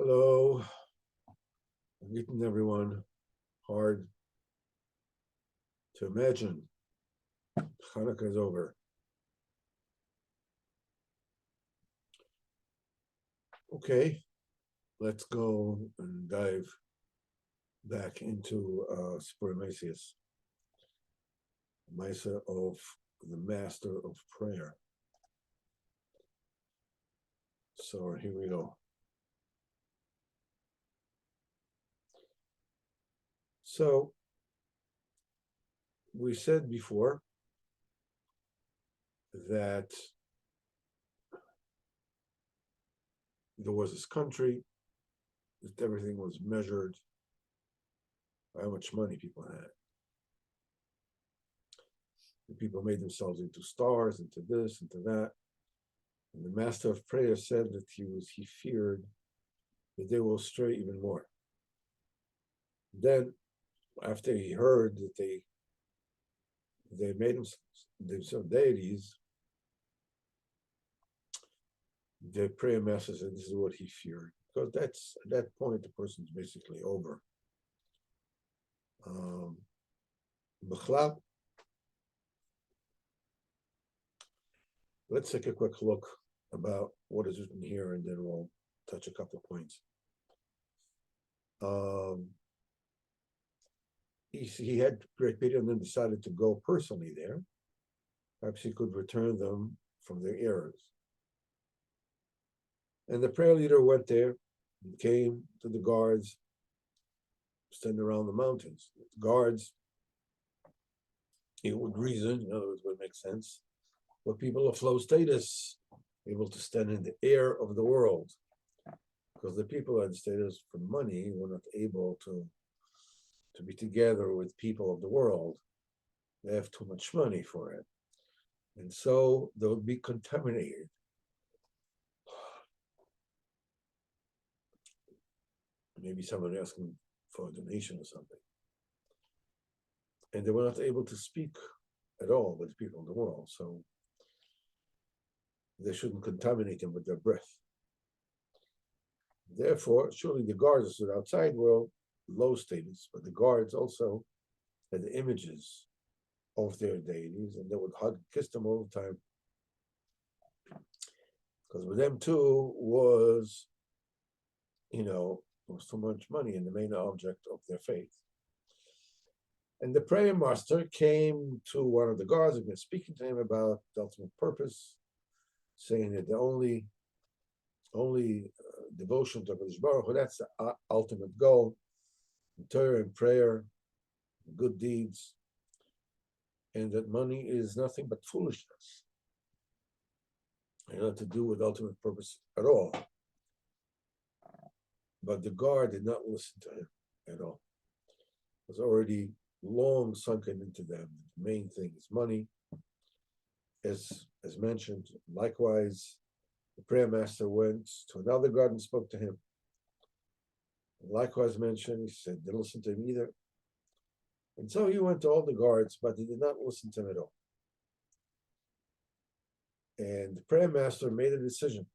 Hello, greeting everyone. Hard to imagine Hanukkah is over. Okay, let's go and dive back into Spermatius, Misa of the Master of Prayer. So here we go. So we said before that there was this country that everything was measured by how much money people had. The people made themselves into stars, into this, into that. And the master of prayer said that he feared that they will stray even more. Then, after he heard that they made themselves deities, the prayer master said this is what he feared, because that's at that point the person's basically over. Let's take a quick look about what is written here, and then we'll touch a couple of points. He had great pity and then decided to go personally there. Perhaps he could return them from their errors. And the prayer leader went there and came to the guards standing around the mountains. The guards, it would reason, in other words, would make sense, were people of low status, able to stand in the air of the world. Because the people who had status for money were not able to be together with people of the world. They have too much money for it. And so they would be contaminated. Maybe someone asking for a donation or something. And they were not able to speak at all with people in the world. So they shouldn't contaminate them with their breath. Therefore, surely the guards stood outside were low status, but the guards also had the images of their deities, and they would hug and kiss them all the time. Because with them too was, was too much money and the main object of their faith. And the prayer master came to one of the guards and was speaking to him about the ultimate purpose, saying that the only devotion to Hakadosh Baruch Hu, that's the ultimate goal. Torah and prayer, good deeds, and that money is nothing but foolishness, and not to do with ultimate purpose at all. But the guard did not listen to him at all. It was already long sunken into them. The main thing is money. As mentioned, likewise, the prayer master went to another guard and spoke to him. Likewise mentioned, he said, didn't listen to him either. And so he went to all the guards, but he did not listen to him at all. And the prayer master made a decision.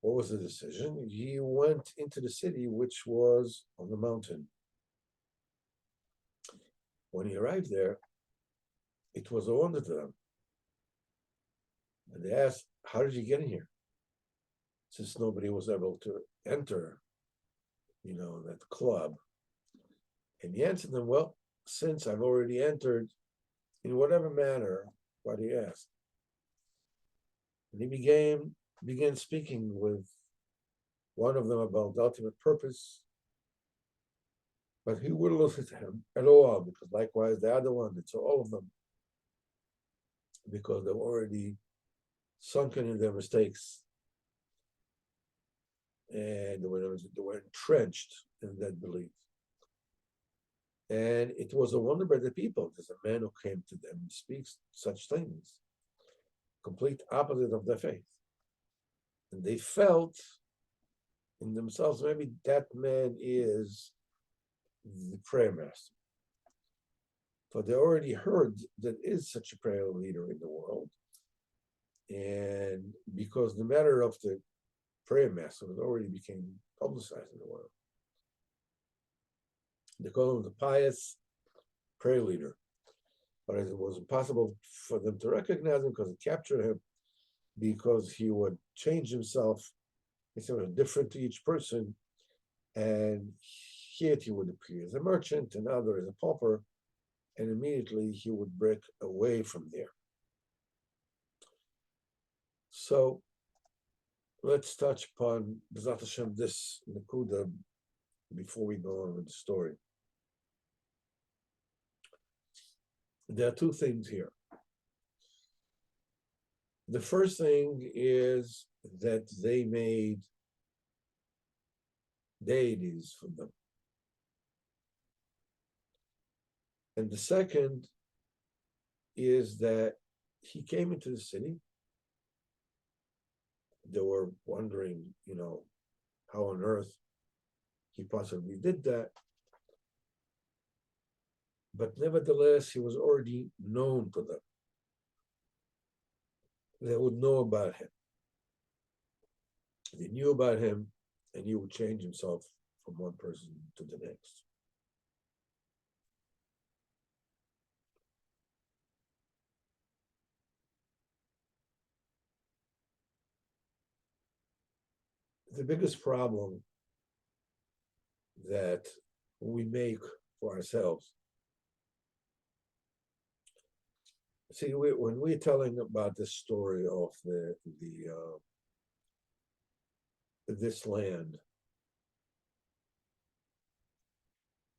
What was the decision? He went into the city, which was on the mountain. When he arrived there, it was a wonder to them. And they asked, how did you get in here? Since nobody was able to enter, that club. And he answered them, well, since I've already entered, in whatever manner, what he asked. And he began speaking with one of them about the ultimate purpose, but he wouldn't listen to him at all, because likewise the other one did, so all of them, because they were already sunken in their mistakes, and they were entrenched in that belief. And it was a wonder by the people. There's a man who came to them and speaks such things, complete opposite of their faith. And they felt in themselves, maybe that man is the prayer master. For they already heard that is such a prayer leader in the world. And because the matter of the prayer master was already became publicized in the world. They call him the pious prayer leader, but it was impossible for them to recognize him because they captured him, because he would change himself. He was different to each person, and here he would appear as a merchant, and other as a pauper, and immediately he would break away from there. So let's touch upon B'ezrat Hashem this Nakuda before we go on with the story. There are two things here. The first thing is that they made deities for them. And the second is that he came into the city. They were wondering, how on earth he possibly did that. But nevertheless, he was already known to them. They would know about him. They knew about him, and he would change himself from one person to the next. The biggest problem that we make for ourselves. See, when we're telling about this story of this land,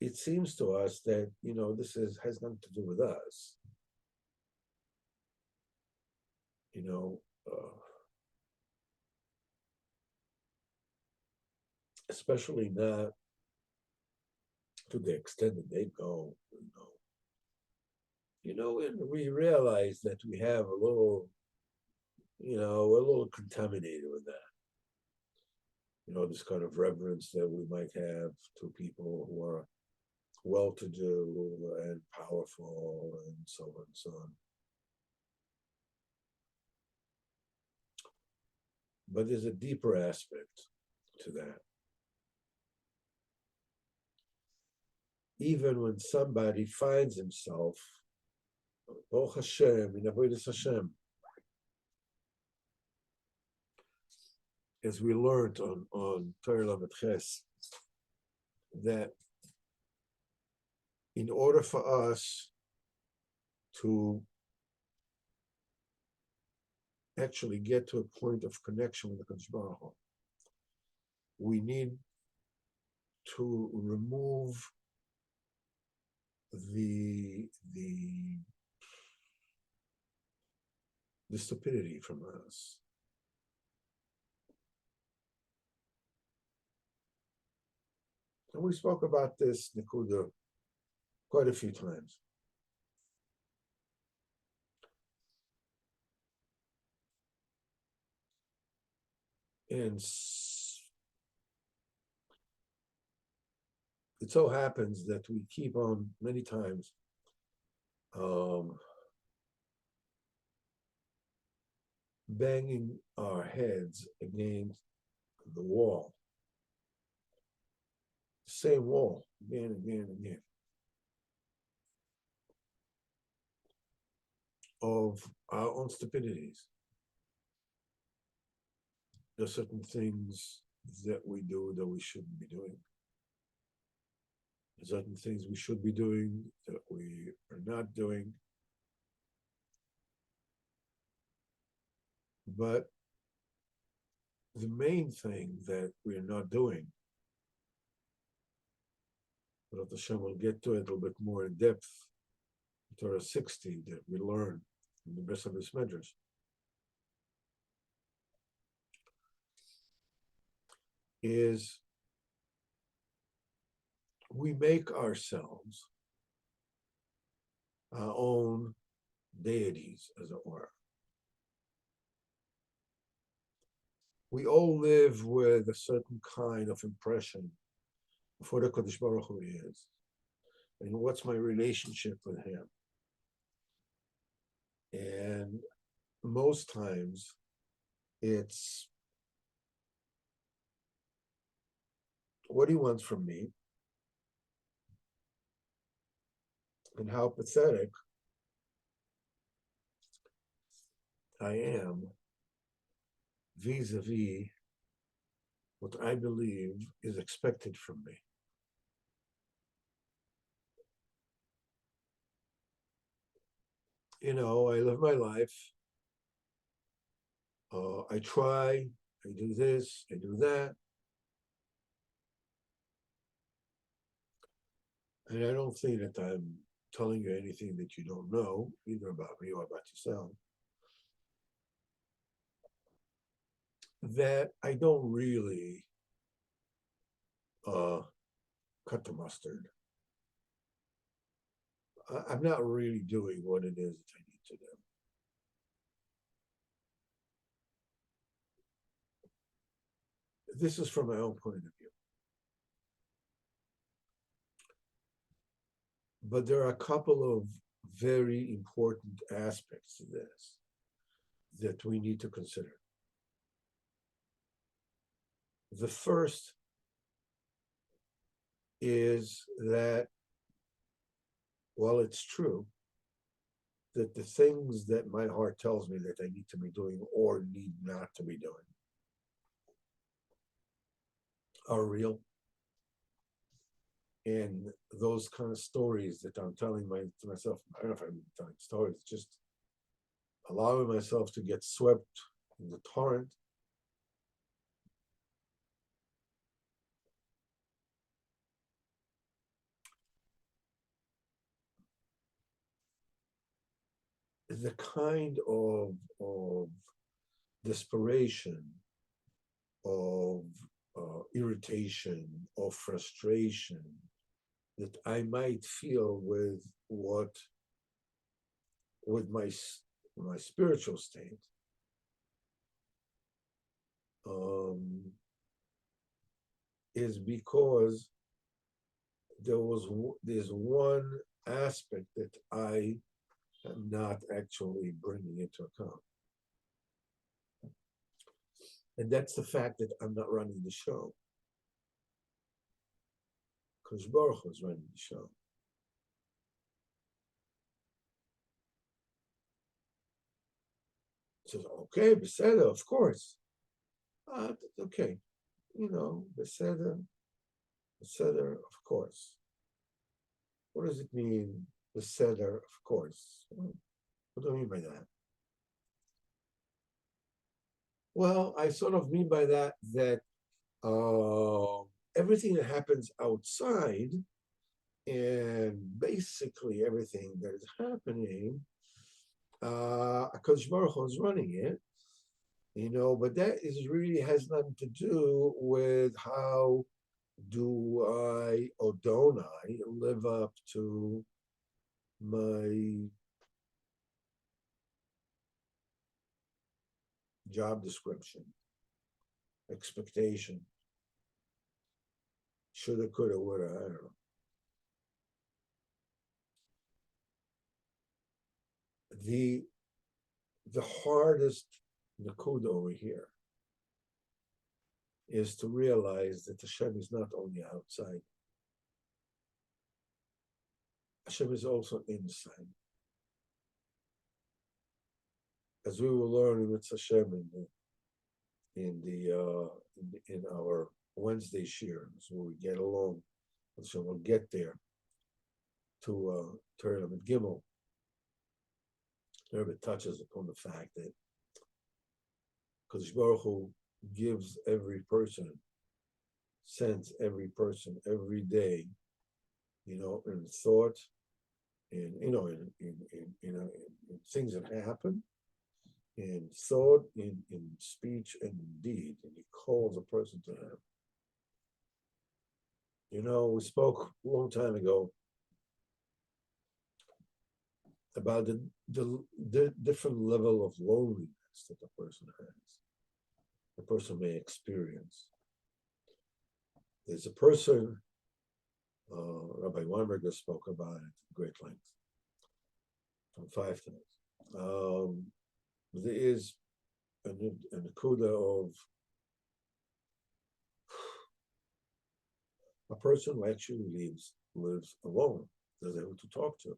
it seems to us that this has nothing to do with us. Especially not to the extent that they go. And we realize that we have a little contaminated with that. This kind of reverence that we might have to people who are well-to-do and powerful and so on and so on. But there's a deeper aspect to that. Even when somebody finds himself, Baruch Hashem, in Avodas Hashem, as we learned on Torah Lamed Ches, that in order for us to actually get to a point of connection with the Kadosh Baruch Hu, we need to remove the stupidity from us. And we spoke about this, Nakuda, quite a few times. And it so happens that we keep on many times banging our heads against the wall, the same wall, again and again and again, of our own stupidities. There are certain things that we do that we shouldn't be doing. There are certain things we should be doing that we are not doing. But the main thing that we're not doing, but Hashem will get to it a little bit more in depth, Torah 60 that we learn in the Bris Medrash, is we make ourselves our own deities, as it were. We all live with a certain kind of impression of what the Kadosh Baruch Hu is, and what's my relationship with him. And most times it's what he wants from me and how pathetic I am vis-a-vis what I believe is expected from me. I live my life. I try, I do this, I do that. And I don't think that I'm telling you anything that you don't know, either about me or about yourself. That I don't really uh, cut the mustard. I'm not really doing what it is that I need to do. This is from my own point of view. But there are a couple of very important aspects to this that we need to consider. The first is that while it's true that the things that my heart tells me that I need to be doing or need not to be doing are real, and those kind of stories that I'm telling to myself, I don't know if I'm telling stories, just allowing myself to get swept in the torrent, the kind of desperation, of irritation, of frustration that I might feel with my spiritual state, um, is because there's one aspect that I am not actually bringing into account, and that's the fact that I'm not running the show. Because Baruch was running the show. Says, okay, Beseda, of course. Okay, Beseda, of course. What does it mean, Beseda, of course? What do I mean by that? Well, I sort of mean by that everything that happens outside and basically everything that is happening, HaKadosh Baruch Hu is running it, but that is really has nothing to do with how do I or don't I live up to my job description, expectation, shoulda, coulda, woulda, I don't know. The the hardest nakuda over here is to realize that Hashem is not only outside, Hashem is also inside. As we will learn with Hashem in our Wednesday shears, where we get along, so we'll get there to Terem Gimel. There it touches upon the fact that Kadosh Baruch Hu gives every person, sends every person every day, in thought, in things that happen, in thought, in speech, and in deed, and he calls a person to him. We spoke a long time ago about the different level of loneliness that a person has, a person may experience. There's a person, Rabbi Weinberger spoke about it at great length, from 5 times. There is an akuda of a person who actually lives alone, doesn't have to talk to,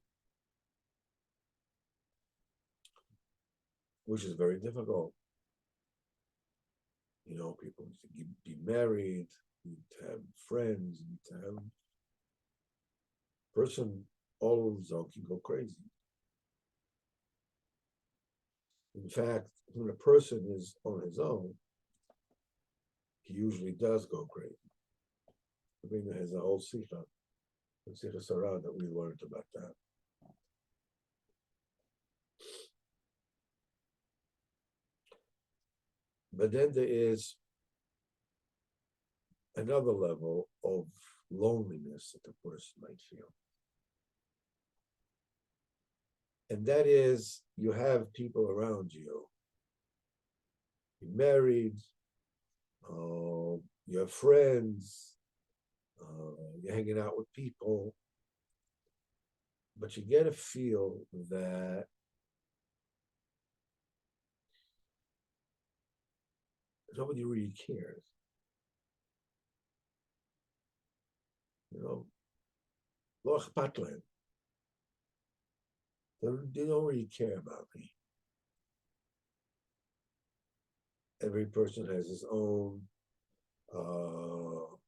which is very difficult. People need to be married, need to have friends, need to have person all on his own can go crazy. In fact, when a person is on his own, he usually does go crazy. Rabbeinu has a whole sikha, the sikha sarah, that we learned about that. But then there is another level of loneliness that the person might feel. And that is, you have people around you. You're married, you have friends, you're hanging out with people, but you get a feel that nobody really cares. Loch Patland. They don't really care about me. Every person has his own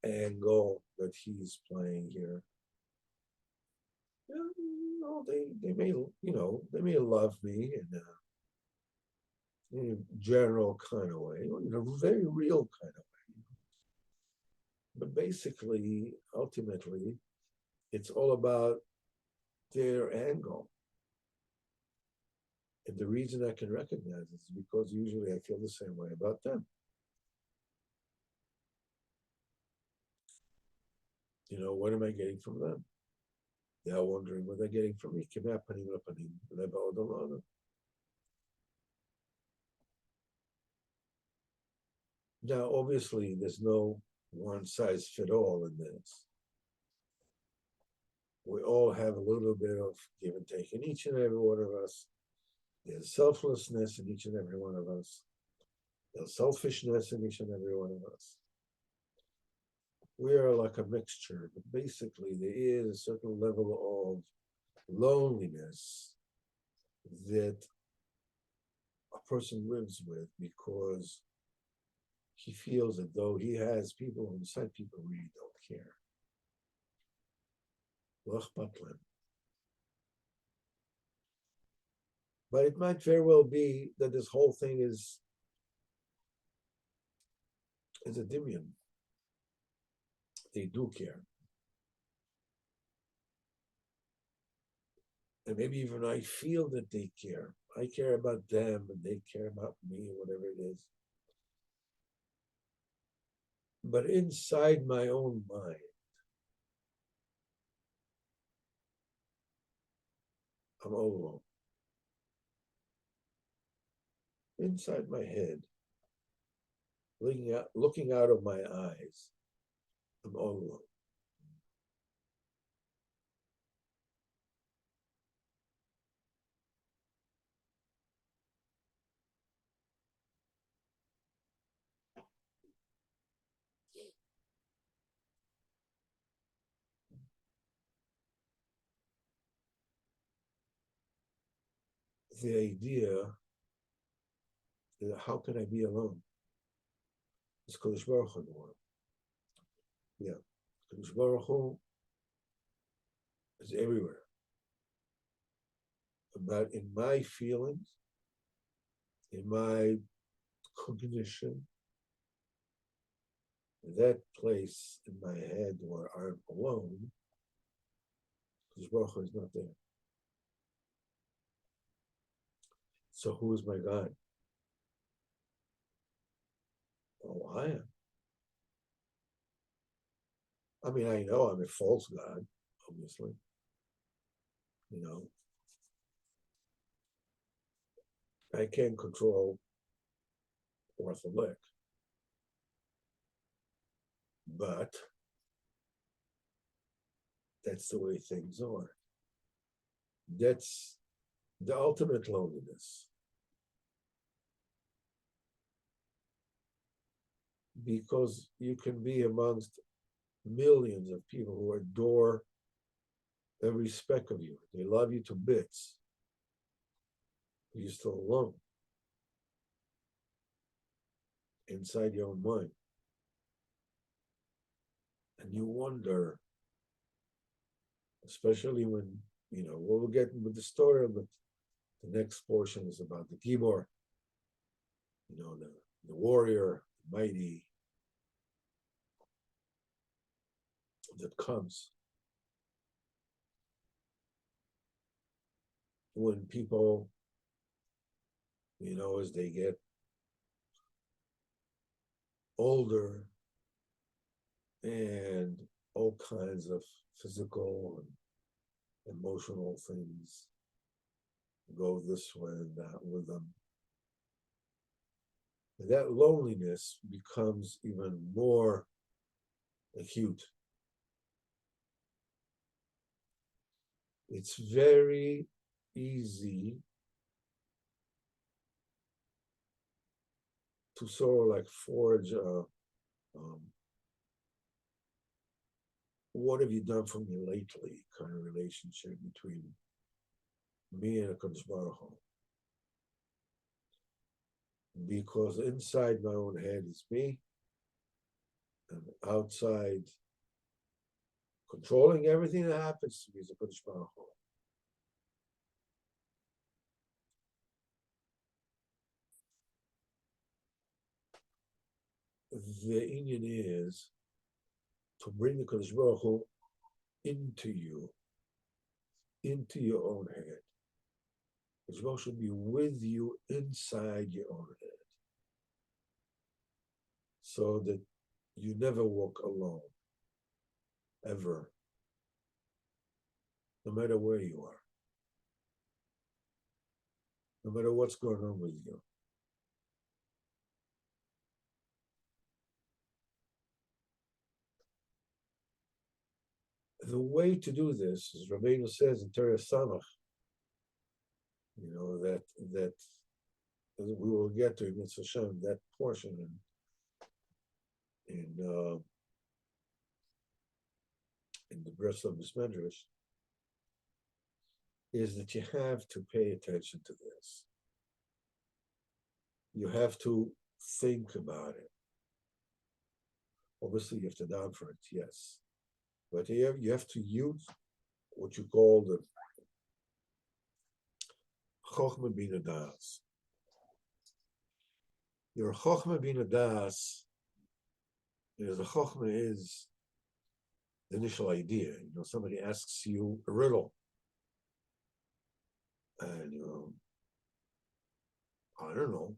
angle that he's playing here. They may love me in a general kind of way, in a very real kind of way. But basically, ultimately, it's all about their angle. And the reason I can recognize it is because usually I feel the same way about them. What am I getting from them? They are wondering what they're getting from me. Now, obviously, there's no one size fit all in this. We all have a little bit of give and take in each and every one of us. There's selflessness in each and every one of us. There's selfishness in each and every one of us. We are like a mixture, but basically there is a certain level of loneliness that a person lives with because he feels that though he has people inside, people really don't care. But it might very well be that this whole thing is a dimion. They do care. And maybe even I feel that they care. I care about them and they care about me, whatever it is. But inside my own mind, I'm all alone. Inside my head, looking out of my eyes, I'm all alone. The idea is, how can I be alone? It's Kodesh Baruch Hu in the world. Yeah, Kodesh Baruch Hu is everywhere. But in my feelings, in my cognition, that place in my head where I'm alone, Kodesh Baruch Hu is not there. So who is my God? Oh, I am. I mean, I know I'm a false God, obviously. I can't control worth a lick. But that's the way things are. That's the ultimate loneliness. Because you can be amongst millions of people who adore every speck of you. They love you to bits. You're still alone inside your own mind. And you wonder, especially when, we'll get with the story, but the next portion is about the Gibor, the warrior, the mighty that comes when people, as they get older and all kinds of physical and emotional things go this way and that with them. And that loneliness becomes even more acute. It's very easy to sort of like forge um, what have you done for me lately kind of relationship between me and a Kadosh Baruch Hu. Because inside my own head is me, and outside controlling everything that happens to me is a Kadosh Baruch Hu. The Indian is to bring the Kadosh Baruch Hu into your own head. Kadosh Baruch should be with you inside your own head, so that you never walk alone, ever, no matter where you are, no matter what's going on with you. The way to do this, as Rabbeinu says in Torah Samach, that we will get to in Mitzvah Shem, that portion in the breast of this Medrash, is that you have to pay attention to this. You have to think about it. Obviously, you have to down for it, yes. But you have to use what you call the Chochmah Bina Das. Your Chochmah Bina Das is the Chochmah is the initial idea. Somebody asks you a riddle, and I don't know.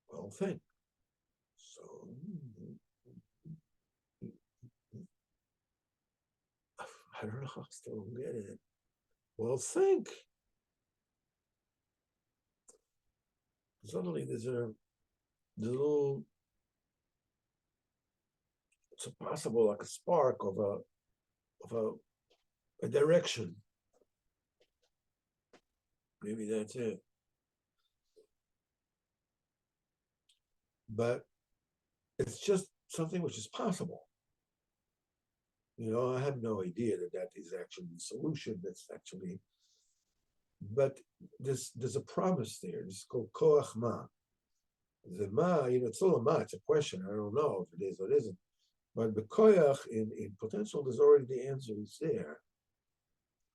Well, think. So I don't know. I still don't get it. Well, think. Suddenly there's a little, it's possible like a spark of a direction. Maybe that's it. But it's just something which is possible. I have no idea that is actually the solution. That's actually, but there's a promise there. It's called koach ma. The ma, it's still a ma. It's a question. I don't know if it is or it isn't. But the koach in potential, there's already the answer is there.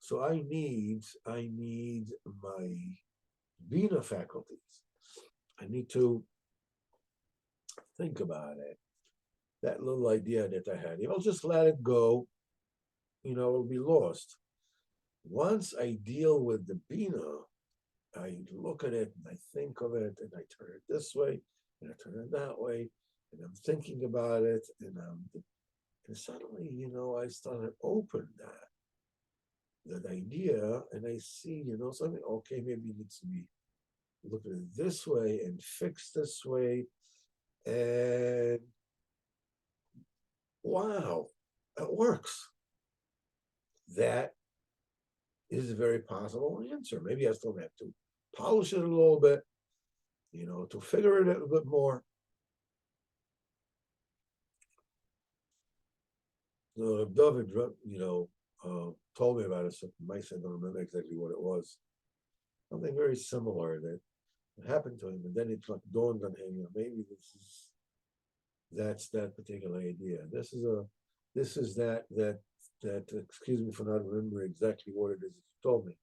So I need my bina faculties. I need to think about it. That little idea that I had. If I'll just let it go, it'll be lost. Once I deal with the bina, I look at it and I think of it and I turn it this way and I turn it that way and I'm thinking about it and suddenly, I started open that idea and I see, something, okay, maybe it needs to be look at it this way and fix this way. And wow, it works. That is a very possible answer. Maybe I still have to polish it a little bit, to figure it out a bit more. David, told me about it. So I don't remember exactly what it was. Something very similar that happened to him, and then it like dawned on him, maybe that's that particular idea. This is that. Excuse me for not remembering exactly what it is that you told me,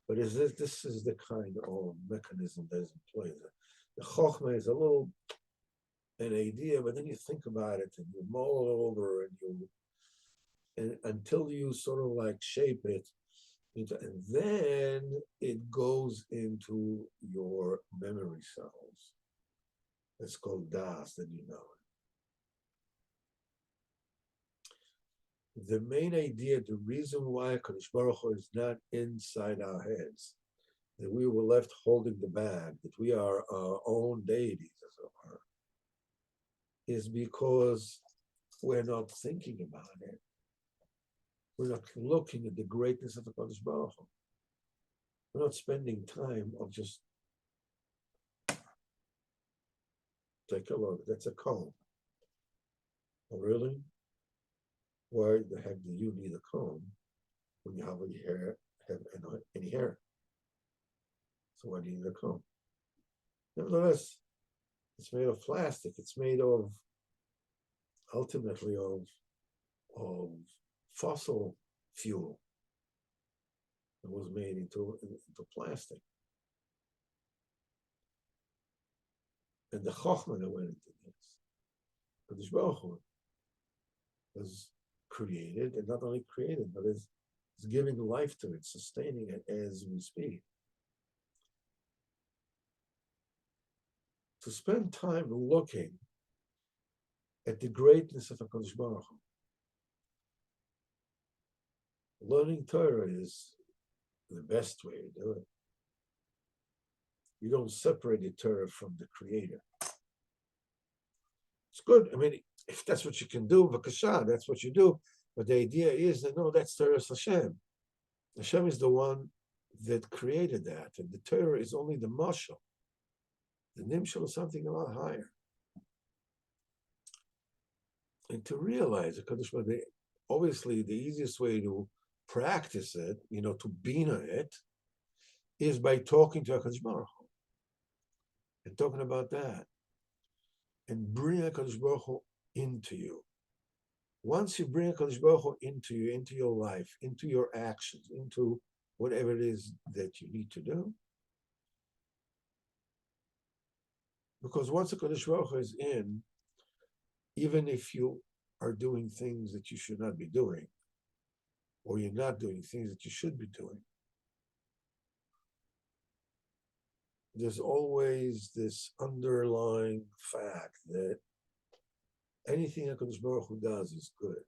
but is this is the kind of mechanism that is in play. The chokhmah is a little an idea, but then you think about it and you mull it over and until you sort of like shape it and then it goes into your memory cells. It's called das, then you know it. The main idea, the reason why Kadosh Baruch Hu is not inside our heads, that we were left holding the bag, that we are our own deities, as it were, is because we're not thinking about it. We're not looking at the greatness of the Kadosh Baruch Hu. We're not spending time of just take a look. That's a comb. Oh, really? Why the heck do you need a comb when you have any hair? So why do you need a comb? Nevertheless, it's made of plastic. It's made of ultimately of fossil fuel that was made into plastic. And the chokhmah that went into this, Kadosh Baruch Hu was created, and not only created, but is giving life to it, sustaining it as we speak. To spend time looking at the greatness of HaKadosh Baruch Hu. Learning Torah is the best way to do it. You don't separate the Torah from the Creator. It's good. I mean, if that's what you can do, Vakasha, that's what you do. But the idea is that no, that's Torah Hashem. Hashem is the one that created that, and the Torah is only the mashal. The nimshal is something a lot higher. And to realize that obviously the easiest way to practice it, to bina it, is by talking to HaKadosh Baruch Hu and talking about that and bring HaKadosh Baruch Hu into you. Once you bring HaKadosh Baruch Hu into you, into your life, into your actions, into whatever it is that you need to do, because once HaKadosh Baruch Hu is in, even if you are doing things that you should not be doing, or you're not doing things that you should be doing, there's always this underlying fact that anything HaKadosh Baruch Hu does is good,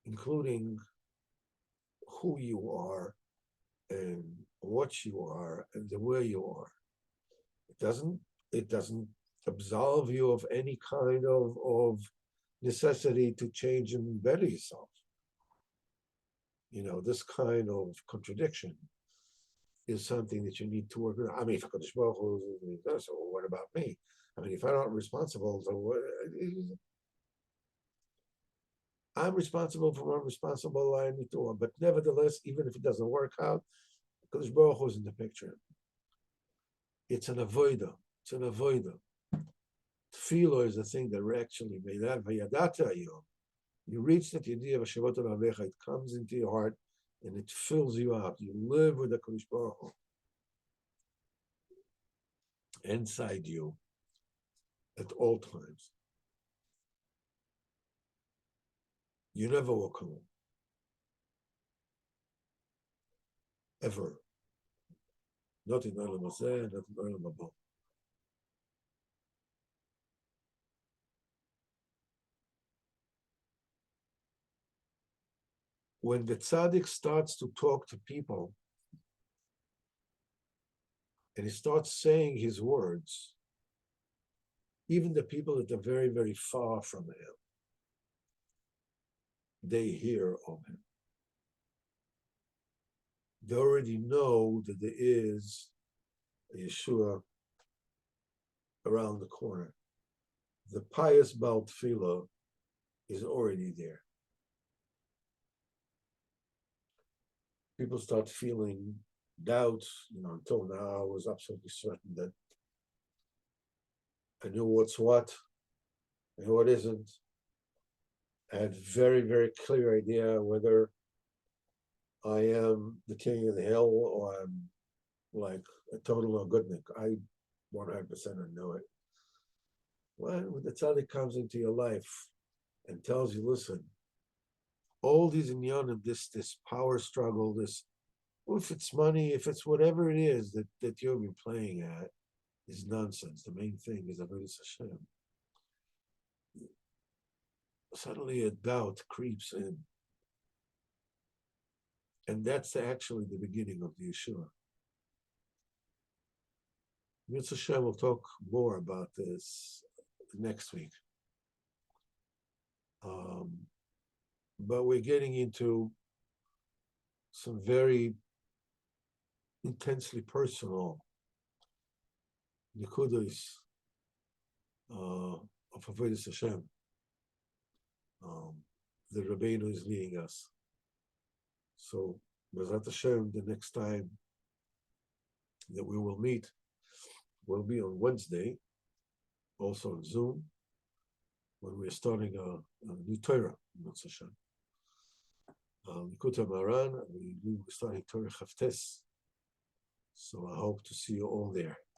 including who you are and what you are and the way you are. It doesn't absolve you of any kind of necessity to change and better yourself. This kind of contradiction is something that you need to work on. I mean, if HaKadosh Baruch Hu does, so what about me? I mean, if I'm not responsible, so what? I'm responsible for what I'm responsible I need to. But nevertheless, even if it doesn't work out, HaKadosh Baruch Hu is in the picture. It's an avoida. It's an avoida. Tefillah is the thing that actually made that. Vayadata yom. You reach that idea of Hashavot Avecha. It comes into your heart and it fills you up. You live with the HaKadosh Baruch Hu inside you at all times. You never walk alone. Ever. Not in Olam Hazeh, not in Olam Haba. When the tzaddik starts to talk to people and he starts saying his words, even the people that are very, very far from him, they hear of him. They already know that there is a Yeshua around the corner. The pious Baal Tefillah is already there. People start feeling doubt. Until now, I was absolutely certain that I knew what's what and what isn't. I had very, very clear idea whether I am the king of the hill or I'm like a total goodnik. I 100% know it. When the tzaddik comes into your life and tells you, listen, all these inyanim, this power struggle, this, if it's money, if it's whatever it is that you've been playing at, is nonsense. The main thing is avodas Hashem. Suddenly a doubt creeps in. And that's actually the beginning of the Yeshua. Mitzvah Hashem will talk more about this next week. But we're getting into some very intensely personal nikudas of avodas Hashem. The Rabbeinu is leading us. So, B'ezrat Hashem, the next time that we will meet will be on Wednesday, also on Zoom, when we're starting a new Torah, B'ezrat Hashem. Likutei Moharan, we're starting Torah Chavtes. So I hope to see you all there.